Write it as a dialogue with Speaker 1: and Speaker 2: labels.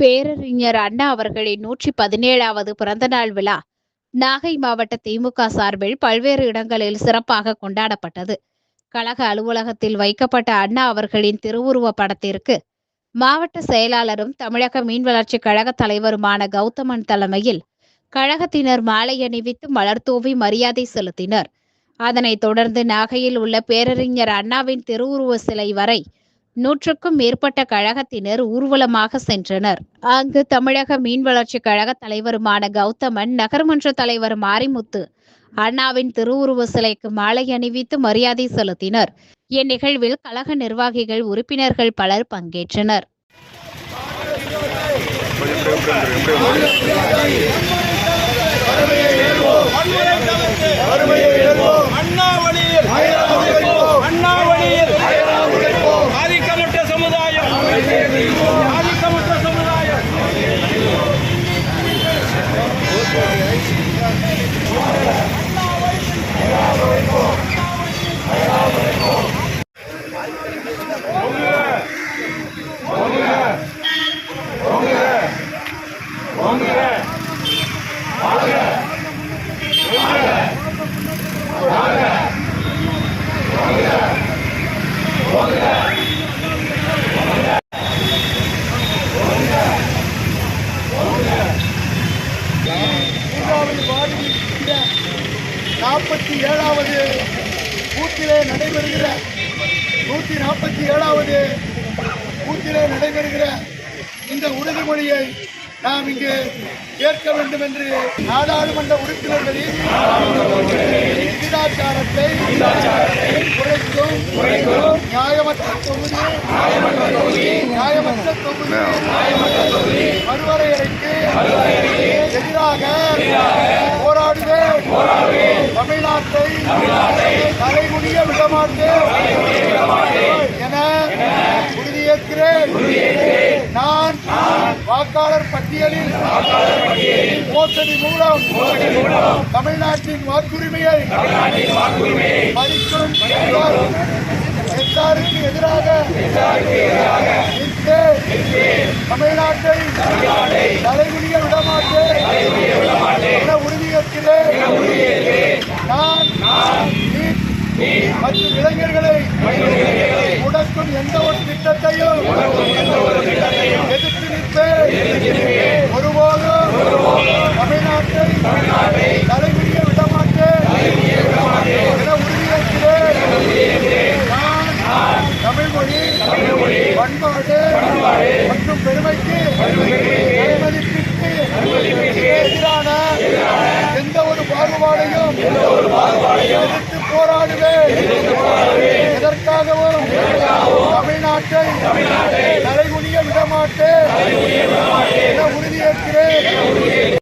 Speaker 1: பேரறிஞர் அண்ணா அவர்களின் 117வது பிறந்தநாள் விழா நாகை மாவட்ட திமுக சார்பில் பல்வேறு இடங்களில் சிறப்பாக கொண்டாடப்பட்டது. கழக அலுவலகத்தில் வைக்கப்பட்ட அண்ணா அவர்களின் திருவுருவ படத்திற்கு மாவட்ட செயலாளரும் தமிழக மீன்வளர்ச்சி கழக தலைவருமான கௌதமன் தலைமையில் கழகத்தினர் மாலை அணிவித்து மலர்தூவி மரியாதை செலுத்தினர். அதனைத் தொடர்ந்து நாகையில் உள்ள பேரறிஞர் அண்ணாவின் திருவுருவ சிலை வரை 100க்கும் மேற்பட்ட கழகத்தினர் ஊர்வலமாக சென்றனர். அங்கு தமிழக மீன்வளர்ச்சி கழக தலைவருமான கௌதமன், நகர்மன்ற தலைவர் மாரிமுத்து அண்ணாவின் திருவுருவ சிலைக்கு மாலை அணிவித்து மரியாதை செலுத்தினர். இந்நிகழ்வில் கழக நிர்வாகிகள், உறுப்பினர்கள் பலர் பங்கேற்றனர்.
Speaker 2: நாற்பத்தி ஏழாவது பூத்திலே நடைபெறுகிற 147வது பூத்திலே நடைபெறுகிற இந்த உறுதிமொழியை நாம் இங்கு ஏற்க வேண்டும் என்று நாடாளுமன்ற உறுப்பினர்களின் விகிதாச்சாரத்தை குறைக்கும் நியாயமற்ற தொகுதி மறுவரையறைக்கு எதிராக போராடுவேன். தமிழ்நாட்டை தலைமுடிய விடமாட்டேன் என உறுதியேற்கிறேன். நான் வாக்காளர் பட்டியலில் மோசடி மூலம் தமிழ்நாட்டின் வாக்குரிமையை பறிக்கும் எஸ்ஆருக்கு எதிராக தமிழ்நாட்டை தலைமுடிய விடமாட்டேன் என உறுதியேற்கிறேன். நான் மற்றும் இளைஞர்களை முடக்கும் எந்த ஒரு திட்டத்தையும் எதிர்த்து நிற்பேன். ஒருபோதும் தமிழ்நாட்டை தலைமுடிய விடமாட்டேன் என உறுதியேற்கிறேன். நான் தமிழ்மொழி, பண்பாடு மற்றும் பெருமைக்கு மதிப்பிற்கு எதிரான எந்த ஒரு பாகுபாடையும் எதிர்த்து போராடுவேன். எதற்காகவும் தமிழ்நாட்டை தலைகுனிய விடமாட்டேன் என உறுதியேற்கிறேன்.